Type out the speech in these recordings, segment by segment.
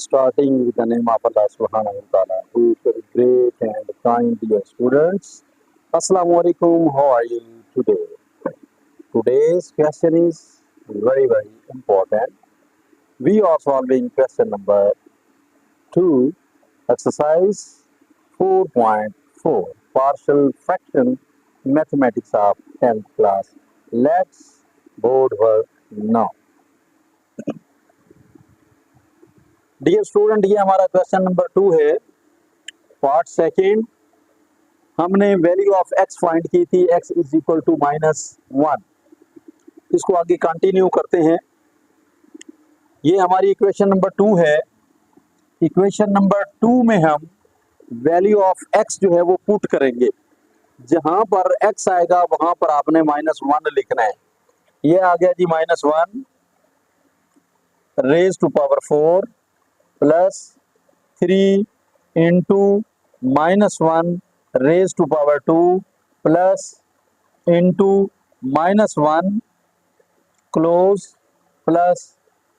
starting with the name of Allah Subhanahu wa Taala, who is very great and kind, dear students. Assalamu alaikum. How are you today? Today's question is very, very important. We are solving question number 2, exercise 4.4, partial fraction, mathematics of 10th class. Let's board work now. Dear student, ये हमारा question number 2 है, part second. हमने value of x find की थी, x is equal to -1। इसको आगे continue करते हैं। ये हमारी इक्वेशन नंबर 2 है। इक्वेशन नंबर 2 में हम वैल्यू ऑफ एक्स जो है वो पुट करेंगे। जहां पर एक्स आएगा वहां पर आपने -1 लिखना है। ये आ गया जी -1 raise to power 4 plus 3 into -1 raise to power 2 plus into -1 close plus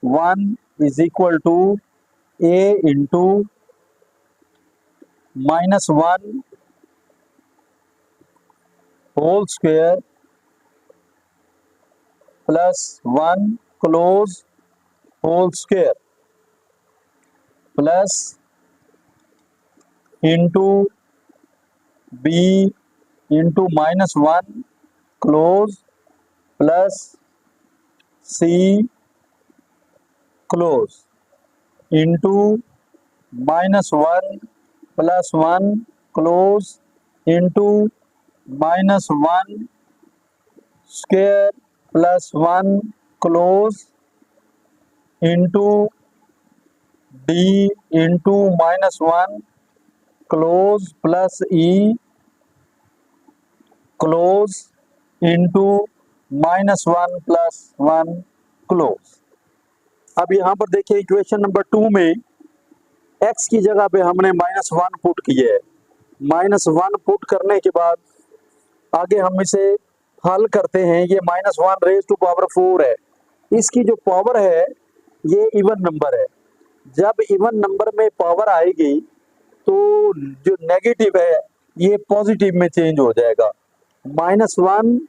1 is equal to a into -1 whole square plus 1 close whole square plus into b into -1 close plus c close into -1 plus 1 close into -1 square plus 1 close into d into -1 close plus e close into -1 plus 1 close. अब यहाँ पर देखिए equation number 2 में x की जगह पे हमने -1 put किया है। -1 पुट करने के बाद आगे हम इसे हल करते हैं। ये -1 रेज टू पावर 4 है। इसकी जो पावर है ये इवन नंबर है। जब इवन नंबर में पावर आएगी तो जो नेगेटिव है ये पॉजिटिव में चेंज हो जाएगा। -1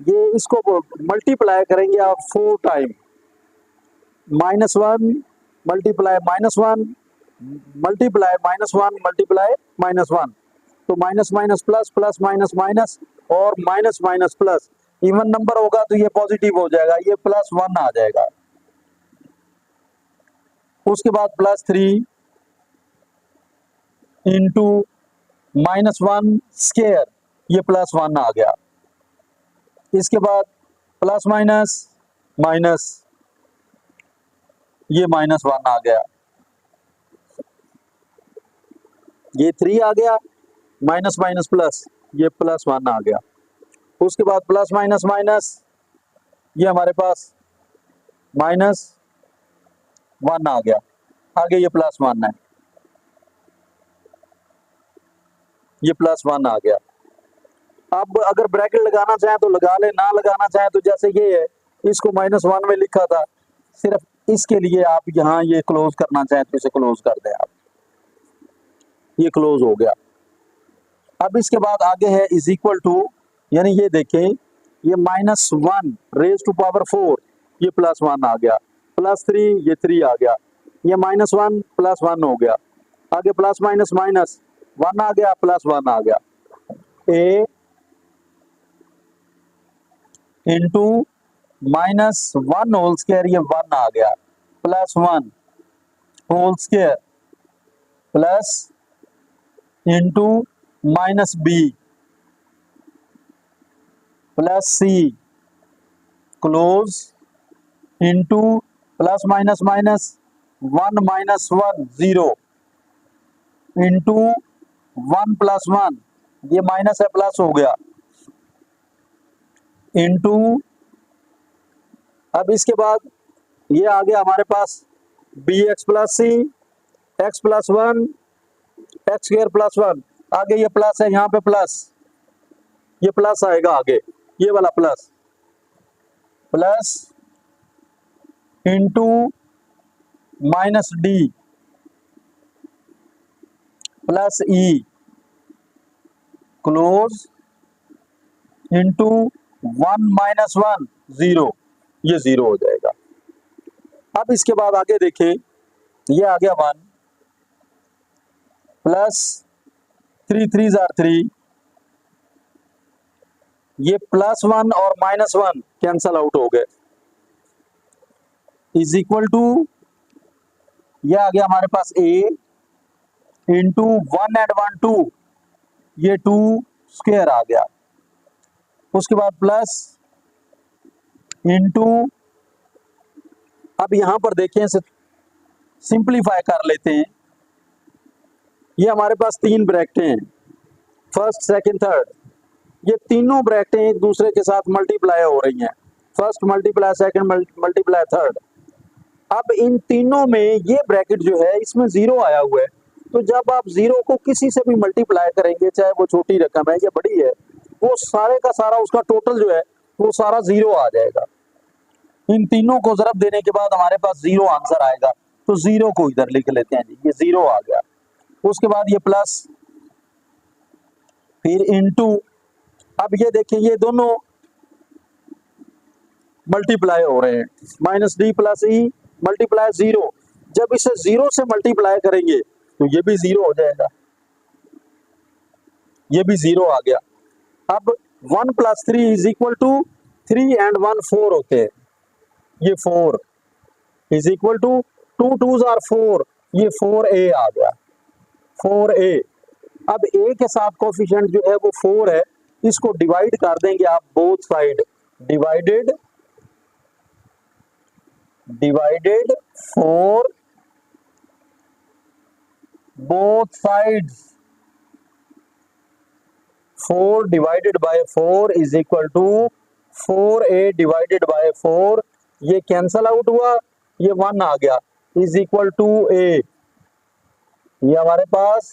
ये इसको मल्टीप्लाई करेंगे आप 4 टाइम। -1 मल्टीप्लाई -1 मल्टीप्लाई -1 मल्टीप्लाई -1, तो minus minus plus plus minus minus और minus minus plus. Even number होगा तो ये पॉजिटिव हो जाएगा, ये +1 आ जाएगा। उसके बाद +3 इंटू -1 स्क्वायर, ये +1 आ गया। इसके बाद प्लस माइनस माइनस, ये -1 आ गया। ये 3 आ गया, माइनस माइनस प्लस, ये +1 आ गया। उसके बाद प्लस माइनस माइनस, ये हमारे पास -1 आ गया। आगे ये +1 है, ये +1 आ गया। अब अगर ब्रैकेट लगाना चाहें तो लगा ले, ना लगाना चाहें तो जैसे ये है, इसको -1 में लिखा था, सिर्फ इसके लिए आप यहाँ ये क्लोज करना चाहें तो इसे क्लोज कर दें आप। ये क्लोज हो गया। अब इसके बाद आगे है इज इक्वल टू, यानी ये देखें ये -1 रेज टू पावर 4, ये +1 आ गया। +3, ये 3 आ गया। ये -1 +1 हो गया। आगे प्लस माइनस माइनस 1 आ गया, +1 आ गया। a इंटू -1 होल स्क्वायर, ये 1 आ गया, +1 whole square plus into -b plus c close into plus minus minus 1 -1 0 इंटू 1 + 1, ये माइनस है प्लस हो गया, इंटू अब इसके बाद ये आ गया हमारे पास bx + c x + 1 x² + 1। आगे ये प्लस है, यहाँ पे प्लस, ये प्लस आएगा आगे, ये वाला plus into minus D plus E close into 1 minus 1 0, ये 0 हो जाएगा। अब इसके बाद आगे देखें, ये आ गया 1 प्लस 3 3 जार 3, ये प्लस 1 और माइनस 1 कैंसल आउट हो गए, इज इक्वल टू ये आ गया हमारे पास a इंटू 1 एंड 1 2, ये 2 स्क्वायर आ गया। उसके बाद प्लस इंटू, अब यहां पर देखें, सिंपलीफाई कर लेते हैं। ये हमारे पास 3 ब्रैकेटें हैं, फर्स्ट सेकंड थर्ड, ये तीनों ब्रैकेटें एक दूसरे के साथ मल्टीप्लाई हो रही हैं, first multiply second multiply third. अब इन तीनों में ये ब्रैकेट जो है इसमें 0 आया हुआ है, तो जब आप 0 को किसी से भी मल्टीप्लाई करेंगे, चाहे वो छोटी रकम है या बड़ी है, वो सारे का सारा उसका टोटल जो है वो सारा 0 आ जाएगा। इन तीनों को ज़रब देने के बाद हमारे पास 0 आंसर आएगा, तो 0 को इधर लिख लेते हैं जी, ये 0 आ गया। उसके बाद ये प्लस, फिर इनटू, अब ये देखिए ये दोनों मल्टीप्लाई हो रहे हैं, माइनस डी प्लस ई मल्टीप्लाई 0, जब इसे 0 से मल्टीप्लाई करेंगे तो ये भी 0 हो जाएगा, ये भी 0 आ गया। अब 1 plus 3 is equal to 3 and 1 4 होते हैं, ये 4 इज इक्वल टू 2 2 आर 4, ये 4a आ गया, 4a। अब a के साथ कोफिशिएंट जो है वो 4 है, इसको डिवाइड कर देंगे आप both side, divided 4 both sides, 4 divided by 4 is equal to 4a divided by 4, ये कैंसल आउट हुआ, ये 1 आ गया, इज इक्वल टू a, ये हमारे पास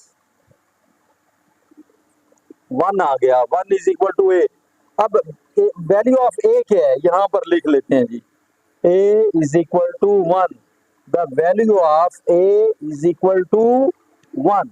1 आ गया, 1 इज इक्वल टू a। अब वैल्यू ऑफ a क्या है यहां पर लिख लेते हैं जी, a is equal to 1, the value of a is equal to 1।